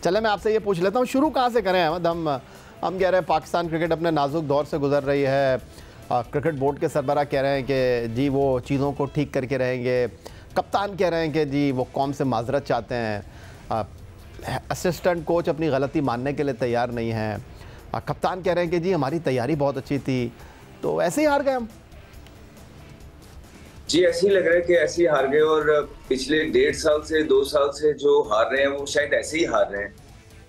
चले मैं आपसे ये पूछ लेता हूँ, शुरू कहाँ से करें अहमद? हम कह रहे हैं पाकिस्तान क्रिकेट अपने नाजुक दौर से गुजर रही है। क्रिकेट बोर्ड के सरबराह कह रहे हैं कि जी वो चीज़ों को ठीक करके रहेंगे। कप्तान कह रहे हैं कि जी वो कौम से माजरत चाहते हैं। असिस्टेंट कोच अपनी गलती मानने के लिए तैयार नहीं है। कप्तान कह रहे हैं कि जी हमारी तैयारी बहुत अच्छी थी। तो ऐसे ही हार गए हम। जी ऐसे ही लग रहा है कि ऐसे ही हार गए, और पिछले 1.5 साल से 2 साल से जो हार रहे हैं वो शायद ऐसे ही हार रहे हैं,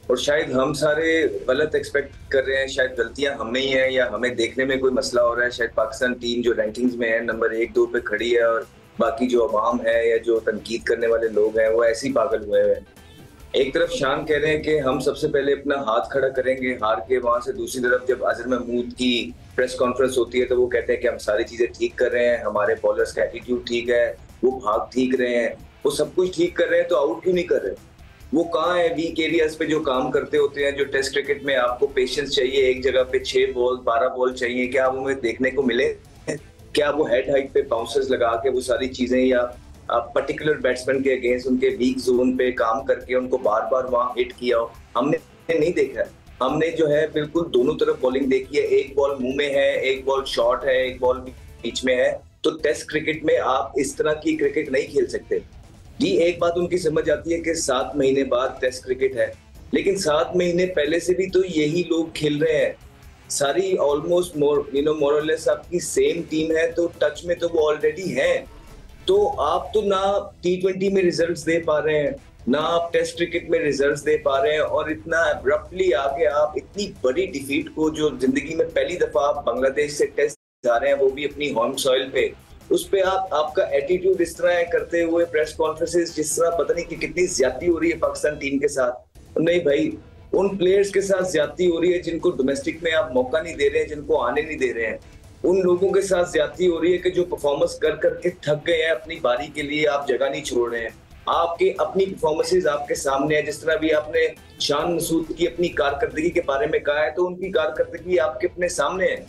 और शायद हम सारे गलत एक्सपेक्ट कर रहे हैं। शायद गलतियां हम में ही हैं या हमें देखने में कोई मसला हो रहा है। शायद पाकिस्तान टीम जो रैंकिंग्स में है नंबर 1-2 पे खड़ी है, और बाकी जो अवाम है या जो तनकीद करने वाले लोग हैं वो ऐसे ही पागल हुए हैं। एक तरफ शान कह रहे हैं कि हम सबसे पहले अपना हाथ खड़ा करेंगे हार के, वहां से दूसरी तरफ जब अजहर महमूद की प्रेस कॉन्फ्रेंस होती है तो वो कहते हैं कि हम सारी चीजें ठीक कर रहे हैं, हमारे बॉलर्स का एटीट्यूड ठीक है, वो भाग ठीक रहे हैं, वो सब कुछ ठीक कर रहे हैं, तो आउट क्यों नहीं कर रहे? वो कहाँ है वीक एरियाज पे जो काम करते होते हैं, जो टेस्ट क्रिकेट में आपको पेशेंस चाहिए, एक जगह पे 6 बॉल 12 बॉल चाहिए, क्या वो हमें देखने को मिले? क्या वो हेड हाइट पे बाउंसर्स लगा के वो सारी चीजें, या पर्टिकुलर बैट्समैन के अगेंस्ट उनके वीक जोन पे काम करके उनको बार बार वहां हिट किया हो, हमने नहीं देखा। हमने जो है बिल्कुल दोनों तरफ बॉलिंग देखी है, एक बॉल मुंह में है, एक बॉल शॉर्ट है, एक बॉल बीच में है। तो टेस्ट क्रिकेट में आप इस तरह की क्रिकेट नहीं खेल सकते। जी एक बात उनकी समझ आती है कि 7 महीने बाद टेस्ट क्रिकेट है, लेकिन 7 महीने पहले से भी तो यही लोग खेल रहे हैं। सारी ऑलमोस्ट मोरलेस आपकी सेम टीम है, तो टच में तो वो ऑलरेडी है। तो आप तो ना T20 में रिजल्ट्स दे पा रहे हैं, ना आप टेस्ट क्रिकेट में रिजल्ट्स दे पा रहे हैं, और इतना अब्रप्टली आगे आप इतनी बड़ी डिफीट को, जो जिंदगी में पहली दफा आप बांग्लादेश से टेस्ट जा रहे हैं वो भी अपनी होम सॉइल पे, उस पे आपका एटीट्यूड इस तरह है करते हुए प्रेस कॉन्फ्रेंसेस, जिस तरह पता नहीं कि कितनी ज्यादती हो रही है पाकिस्तान टीम के साथ। नहीं भाई, उन प्लेयर्स के साथ ज्यादती हो रही है जिनको डोमेस्टिक में आप मौका नहीं दे रहे हैं, जिनको आने नहीं दे रहे हैं। उन लोगों के साथ ज्यादती हो रही है कि जो परफॉर्मेंस कर करके थक गए हैं, अपनी बारी के लिए आप जगह नहीं छोड़ रहे हैं। आपके अपनी परफॉर्मेंसेज आपके सामने है। जिस तरह भी आपने शान मसूद की अपनी कारकर्दगी के बारे में कहा है, तो उनकी कारकर्दगी आपके अपने सामने है।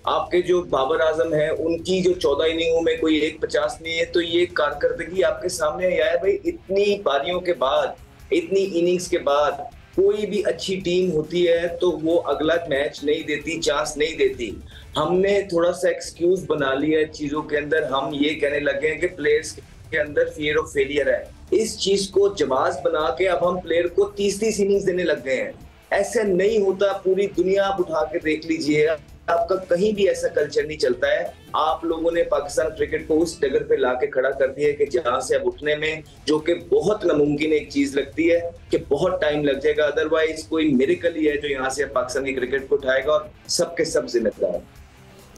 आपके जो बाबर आजम है, उनकी जो 14 इनिंगों में कोई 150 नहीं है, तो ये कारकर्दगी आपके सामने है। यार भाई, इतनी बारियों के बाद, इतनी इनिंग्स के बाद कोई भी अच्छी टीम होती है तो वो अगला मैच नहीं देती, चांस नहीं देती। हमने थोड़ा सा एक्सक्यूज बना लिया है चीजों के अंदर। हम ये कहने लगे हैं कि प्लेयर्स के अंदर फियर ऑफ फेलियर है। इस चीज को जवाब बना के अब हम प्लेयर को 30-30 इनिंग्स देने लग गए हैं। ऐसा नहीं होता, पूरी दुनिया आप उठा के देख लीजिए, आपका कहीं भी ऐसा कल्चर नहीं चलता है। आप लोगों ने पाकिस्तान क्रिकेट को उस जगह पे लाके खड़ा कर दिया है कि जहां से अब उठने में, जो कि बहुत नामुमकिन एक चीज लगती है कि बहुत टाइम लग जाएगा। अदरवाइज कोई मिरेकल ही है जो यहाँ से पाकिस्तान की क्रिकेट को उठाएगा, और सबके सब जिम्मेदार।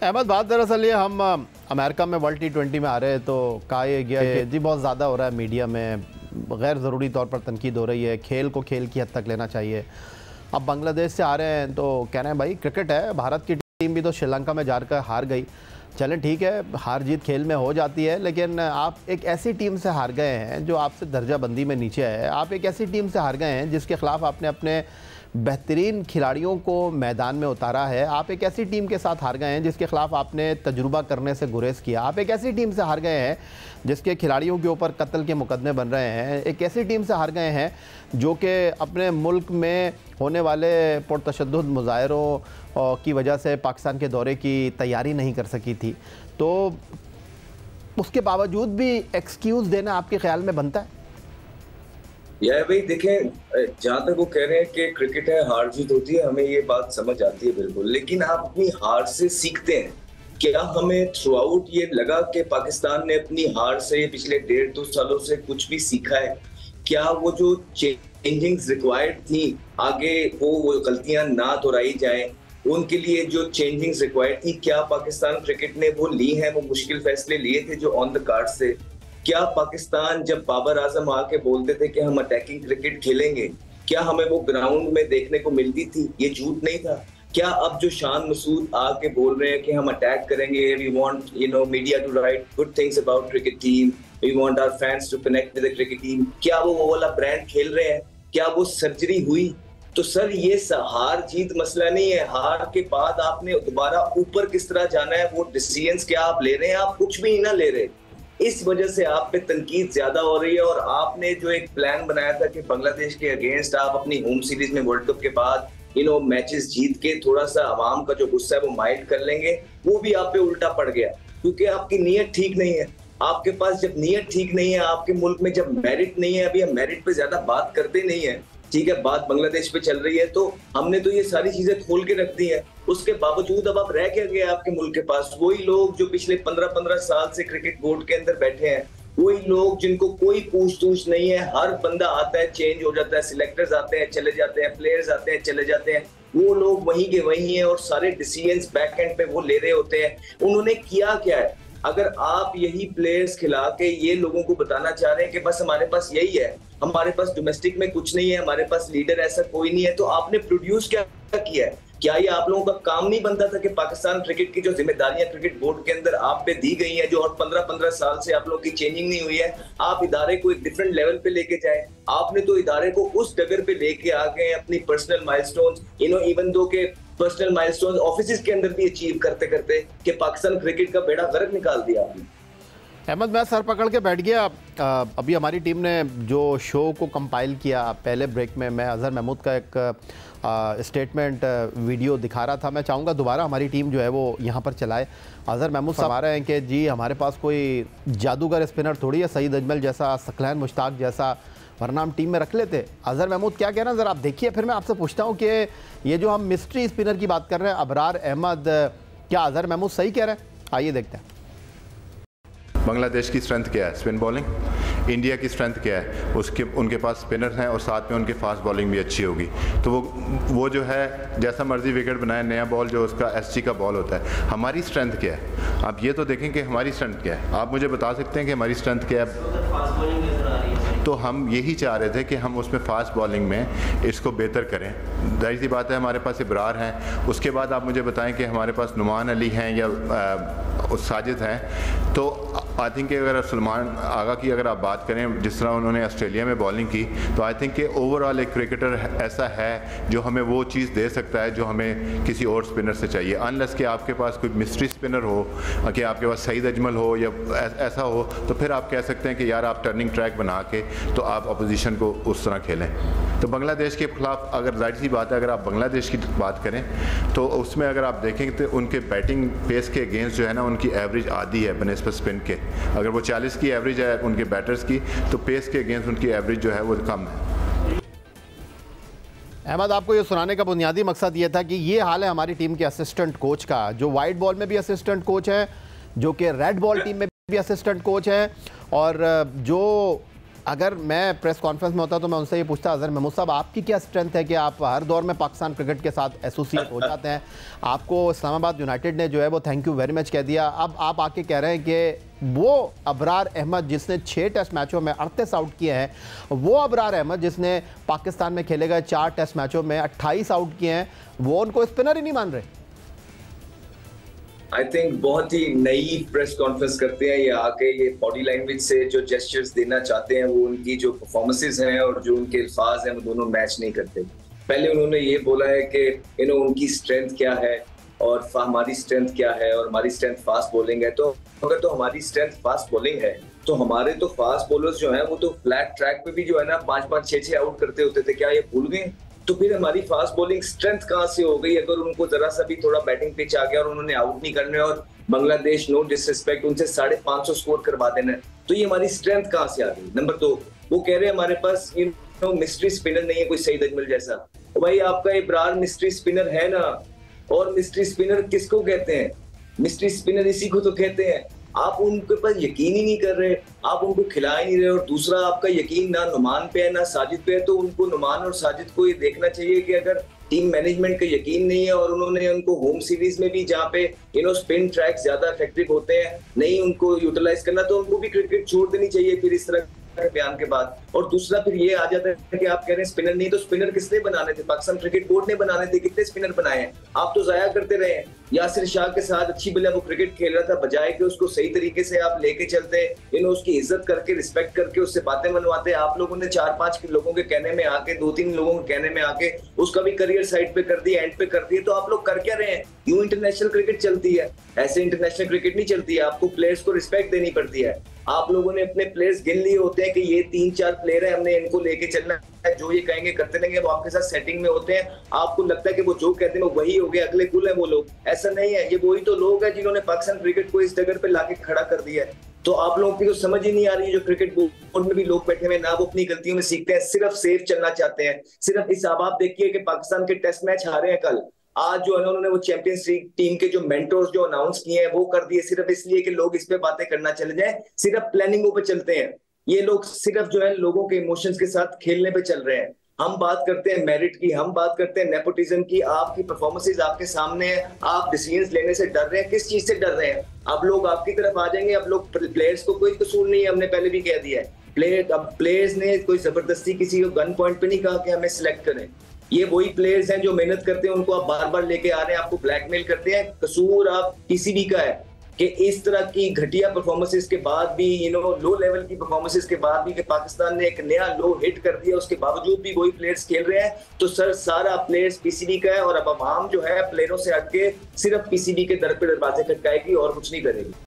अहमद, बात दरअसल ये, हम अमेरिका में वर्ल्ड T20 में आ रहे हैं तो कहा यह गया कि जी बहुत ज़्यादा हो रहा है, मीडिया में गैर ज़रूरी तौर पर तनकीद हो रही है, खेल को खेल की हद तक लेना चाहिए। अब बांग्लादेश से आ रहे हैं तो कह रहे हैं भाई क्रिकेट है, भारत की टीम भी तो श्रीलंका में जाकर हार गई। चलें ठीक है, हार जीत खेल में हो जाती है, लेकिन आप एक ऐसी टीम से हार गए हैं जो आपसे दर्जा बंदी में नीचे है। आप एक ऐसी टीम से हार गए हैं जिसके ख़िलाफ़ आपने अपने बेहतरीन खिलाड़ियों को मैदान में उतारा है। आप एक ऐसी टीम के साथ हार गए हैं जिसके ख़िलाफ़ आपने तजुर्बा करने से गुरेज किया। आप एक ऐसी टीम से हार गए हैं जिसके खिलाड़ियों के ऊपर कत्ल के मुकदमे बन रहे हैं। एक ऐसी टीम से हार गए हैं जो कि अपने मुल्क में होने वाले पुरतशद्दुद मुजाहरों की वजह से पाकिस्तान के दौरे की तैयारी नहीं कर सकी थी। तो उसके बावजूद भी एक्सक्यूज़ देना आपके ख्याल में बनता है? यार भाई देखें, जहां तक वो कह रहे हैं कि क्रिकेट है, हार जीत होती है, हमें ये बात समझ आती है बिल्कुल, लेकिन आप अपनी हार से सीखते हैं क्या? हमें थ्रू आउट ये लगा कि पाकिस्तान ने अपनी हार से पिछले 1.5-2 सालों से कुछ भी सीखा है क्या? वो जो चेंजिंग्स रिक्वायर्ड थी आगे, वो गलतियां ना दोहराई जाए, उनके लिए जो चेंजिंग्स रिक्वायर्ड थी, क्या पाकिस्तान क्रिकेट ने वो ली है? वो मुश्किल फैसले लिए थे जो ऑन द कार्ड से? क्या पाकिस्तान, जब बाबर आजम आके बोलते थे कि हम अटैकिंग क्रिकेट खेलेंगे, क्या हमें वो ग्राउंड में देखने को मिलती थी? ये झूठ नहीं था। क्या अब जो शान मसूद आके बोल रहे हैं कि हम अटैक करेंगे, we want media to write good things about cricket team, we want our fans to connect with the cricket team, क्या वो वाला ब्रांड खेल रहे हैं? क्या वो सर्जरी हुई? तो सर, ये हार जीत मसला नहीं है। हार के बाद आपने दोबारा ऊपर किस तरह जाना है, वो डिसीजंस क्या आप ले रहे हैं? आप कुछ भी नहीं ना ले रहे। इस वजह से आप पे तनकीद ज्यादा हो रही है। और आपने जो एक प्लान बनाया था कि बांग्लादेश के अगेंस्ट आप अपनी होम सीरीज में वर्ल्ड कप के बाद मैचेस जीत के थोड़ा सा आवाम का जो गुस्सा है वो माइल्ड कर लेंगे, वो भी आप पे उल्टा पड़ गया, क्योंकि आपकी नीयत ठीक नहीं है। आपके पास जब नीयत ठीक नहीं है, आपके मुल्क में जब मेरिट नहीं है, अभी हम मेरिट पे ज्यादा बात करते नहीं है, ठीक है, बात बांग्लादेश पे चल रही है, तो हमने तो ये सारी चीजें खोल के रख दी है। उसके बावजूद अब आप रह क्या गए आपके मुल्क के पास? वही लोग जो पिछले 15-15 साल से क्रिकेट बोर्ड के अंदर बैठे हैं, वही लोग जिनको कोई पूछ-तूछ नहीं है, हर बंदा आता है चेंज हो जाता है, सिलेक्टर्स आते हैं चले जाते हैं, प्लेयर्स आते हैं चले जाते हैं, वो लोग वहीं के वहीं हैं और सारे डिसीजंस बैक एंड पे वो ले रहे होते हैं। उन्होंने किया क्या है? अगर आप यही प्लेयर्स खिला के ये लोगों को बताना चाह रहे हैं कि बस हमारे पास यही है, हमारे पास डोमेस्टिक में कुछ नहीं है, हमारे पास लीडर ऐसा कोई नहीं है, तो आपने प्रोड्यूस क्या किया है? क्या ये आप लोगों का काम नहीं बनता था कि पाकिस्तान क्रिकेट की जो जिम्मेदारियां क्रिकेट बोर्ड के अंदर आप पे दी गई हैं, जो और 15-15 साल से आप लोगों की चेंजिंग नहीं हुई है, आप इदारे को एक डिफरेंट लेवल पे लेके जाए? आपने तो इदारे को उस डगर पे लेके आ गए अपनी पर्सनल माइलस्टोन्स, इवन दो के पर्सनल माइलस्टोन्स ऑफिस के अंदर भी अचीव करते करते कि पाकिस्तान क्रिकेट का बेड़ा गर्क निकाल दिया आपने। अहमद, मैं सर पकड़ के बैठ गया। अभी हमारी टीम ने जो शो को कंपाइल किया, पहले ब्रेक में मैं अजहर महमूद का एक स्टेटमेंट वीडियो दिखा रहा था। मैं चाहूँगा दोबारा हमारी टीम जो है वो यहाँ पर चलाए। अजहर महमूद फरमा रहे हैं कि जी हमारे पास कोई जादूगर स्पिनर थोड़ी है, सईद अजमल जैसा, सकलैन मुश्ताक जैसा, वरना हम टीम में रख लेते। अजहर महमूद क्या कह रहे हैं ज़रा आप देखिए, फिर मैं आपसे पूछता हूँ कि ये जो हम मिस्ट्री स्पिनर की बात कर रहे हैं, अबरार अहमद, क्या अजहर महमूद सही कह रहे हैं? आइए देखते हैं। बांग्लादेश की स्ट्रेंथ क्या है? Spin bowling. इंडिया की स्ट्रेंथ क्या है? उनके पास स्पिनर हैं और साथ में उनकी फास्ट बॉलिंग भी अच्छी होगी। तो वो जो है जैसा मर्जी विकेट बनाए, नया बॉल जो उसका एसजी का बॉल होता है। हमारी स्ट्रेंथ क्या है? आप ये तो देखें कि हमारी स्ट्रेंथ क्या है। आप मुझे बता सकते हैं कि हमारी स्ट्रेंथ क्या है? तो हम यही चाह रहे थे कि हम उसमें फास्ट बॉलिंग में इसको बेहतर करें। जाहिर सी बात है हमारे पास इब्रार हैं, उसके बाद आप मुझे बताएं कि हमारे पास नुमान अली हैं या साजिद हैं। तो आई थिंक अगर सलमान आगा की अगर आप बात करें, जिस तरह उन्होंने ऑस्ट्रेलिया में बॉलिंग की, तो आई थिंक कि ओवरऑल एक क्रिकेटर ऐसा है जो हमें वो चीज़ दे सकता है जो हमें किसी और स्पिनर से चाहिए। अनलेस कि आपके पास कोई मिस्ट्री स्पिनर हो, कि आपके पास सईद अजमल हो या ऐसा हो, तो फिर आप कह सकते हैं कि यार आप टर्निंग ट्रैक बना के तो आप अपोजिशन को उस तरह खेलें। तो बांग्लादेश के खिलाफ अगर जाहिर सी बात है, अगर आप बांग्लादेश की बात करें तो उसमें अगर आप देखें तो उनके बैटिंग पेस के अगेंस्ट जो है ना, उनकी एवरेज आधी है बनिस्बत स्पिन के। अगर वो 40 की एवरेज है उनके बैटर्स की, तो पेस के अगेंस्ट उनकी एवरेज जो है वो कम है। अहमद, आपको ये सुनाने का बुनियादी मकसद ये था कि ये हाल है हमारी टीम के असिस्टेंट कोच का, जो वाइट बॉल में भी असिस्टेंट कोच है, जो कि रेड बॉल टीम में भी असिस्टेंट कोच है, और जो अगर मैं प्रेस कॉन्फ्रेंस में होता तो मैं उनसे ये पूछता, अजहर महमूद साहब आपकी क्या स्ट्रेंथ है कि आप हर दौर में पाकिस्तान क्रिकेट के साथ एसोसिएट हो जाते हैं? आपको इस्लामाबाद यूनाइटेड ने जो है वो थैंक यू वेरी मच कह दिया। अब आप आके कह रहे हैं कि वो अबरार अहमद जिसने 6 टेस्ट मैचों में 38 आउट किए हैं, वो अबरार अहमद जिसने पाकिस्तान में खेले गए 4 टेस्ट मैचों में 28 आउट किए हैं, वो उनको स्पिनर ही नहीं मान रहे। आई थिंक बहुत ही नई प्रेस कॉन्फ्रेंस करते हैं ये आके, ये बॉडी लैंग्वेज से जो जेस्चर्स देना चाहते हैं, वो उनकी जो परफॉर्मेंसेस हैं और जो उनके अल्फाज हैं वो दोनों मैच नहीं करते। पहले उन्होंने ये बोला है कि उनकी स्ट्रेंथ क्या है और हमारी स्ट्रेंथ क्या है, और हमारी स्ट्रेंथ फास्ट बॉलिंग है। तो अगर तो हमारी स्ट्रेंथ फास्ट बॉलिंग है, तो हमारे तो फास्ट बॉलर्स जो हैं वो तो फ्लैट ट्रैक पे भी जो है ना 5-5, 6-6 आउट करते होते थे। क्या ये भूल गए? तो फिर हमारी फास्ट बॉलिंग स्ट्रेंथ कहाँ से हो गई? अगर उनको जरा सा भी थोड़ा बैटिंग पिच आ गया और उन्होंने आउट नहीं करने और बांग्लादेश नो डिसरिस्पेक्ट उनसे 550 स्कोर करवा देना, तो ये हमारी स्ट्रेंथ कहाँ से आ गई? नंबर 2, वो कह रहे हैं हमारे पास मिस्ट्री स्पिनर नहीं है कोई सईद अजमल जैसा। तो भाई आपका इब्रार मिस्ट्री स्पिनर है ना, और मिस्ट्री स्पिनर किसको कहते हैं? मिस्ट्री स्पिनर इसी को तो कहते हैं। आप उनके पास यकीन ही नहीं कर रहे, आप उनको खिला ही नहीं रहे, और दूसरा आपका यकीन ना नुमान पे है ना साजिद पे है। तो उनको नुमान और साजिद को ये देखना चाहिए कि अगर टीम मैनेजमेंट का यकीन नहीं है और उन्होंने उनको होम सीरीज में भी जहाँ पे स्पिन ट्रैक ज्यादा इफेक्टिव होते हैं नहीं उनको यूटिलाइज करना, तो उनको भी क्रिकेट छोड़ देनी चाहिए फिर इस तरह बयान के बाद। और दूसरा फिर ये आ जाता है कि आप कह रहे हैं स्पिनर नहीं, तो स्पिनर किसने बनाने थे? पाकिस्तान क्रिकेट बोर्ड ने बनाने थे। कितने स्पिनर बनाए हैं? आप तो जाया करते रहे। यासिर शाह के साथ अच्छी बल्ले वो क्रिकेट खेल रहा था, बजाय कि उसको सही तरीके से आप लेके चलते, उसकी इज्जत करके रिस्पेक्ट करके उससे बातें मनवाते। आप लोगों ने 4-5 लोगों के कहने में आके, 2-3 लोगों के कहने में आके उसका भी करियर साइड पे कर दिया, एंड पे कर दिया। तो आप लोग कर क्या रहे हैं? यूं इंटरनेशनल क्रिकेट चलती है, ऐसे इंटरनेशनल क्रिकेट नहीं चलती है। आपको प्लेयर्स को रिस्पेक्ट देनी पड़ती है। आप लोगों ने अपने प्लेयर्स गिन लिए होते हैं कि ये 3-4 प्लेयर है, हमने इनको लेके चलना है, जो ये कहेंगे करते रहेंगे। वो आपके साथ सेटिंग में होते हैं, आपको लगता है कि वो जो कहते हैं वो वही हो गए, अगले कुल है वो लोग। ऐसा नहीं है, ये वही तो लोग हैं जिन्होंने पाकिस्तान क्रिकेट को इस जगह पे लाके खड़ा कर दिया है। तो आप लोगों की तो समझ ही नहीं आ रही है, जो क्रिकेट बोर्ड में भी लोग बैठे हुए ना वो अपनी गलतियों में सीखते हैं, सिर्फ सेफ चलना चाहते हैं। सिर्फ इस आप देखिए कि पाकिस्तान के टेस्ट मैच हारे हैं कल, आज जो है ना उन्होंने वो चैंपियंस लीग टीम के जो मेंटर्स जो अनाउंस किए हैं वो कर दिए, सिर्फ इसलिए कि लोग इस पे बातें करना चले जाएं, सिर्फ प्लानिंगों पे चलते हैं। ये लोग सिर्फ जो है लोगों के इमोशंस के साथ खेलने पे चल रहे हैं। हम बात करते हैं मेरिट की, हम बात करते हैं नेपोटिज्म की। आपकी परफॉर्मेंसेज आपके सामने है, आप डिसीजंस लेने से डर रहे हैं। किस चीज से डर रहे हैं? अब लोग आपकी तरफ आ जाएंगे। अब लोग प्लेयर्स को कोई कसूर नहीं है, हमने पहले भी कह दिया है। अब प्लेयर्स ने कोई जबरदस्ती किसी को गन पॉइंट पे नहीं कहा कि हमें सिलेक्ट करें। ये वही प्लेयर्स हैं जो मेहनत करते हैं, उनको आप बार बार लेके आ रहे हैं, आपको ब्लैकमेल करते हैं। कसूर आप पीसीबी का है कि इस तरह की घटिया परफॉर्मेंसेस के बाद भी, लो लेवल की परफॉर्मेंसेस के बाद भी, कि पाकिस्तान ने एक नया लो हिट कर दिया, उसके बावजूद भी वही प्लेयर्स खेल रहे हैं। तो सर सारा प्लेयर्स पीसीबी का है, और अब आवाम जो है प्लेयरों से हटके सिर्फ पीसीबी के दर पे दरवाजे खटकाएगी और कुछ नहीं करेगी।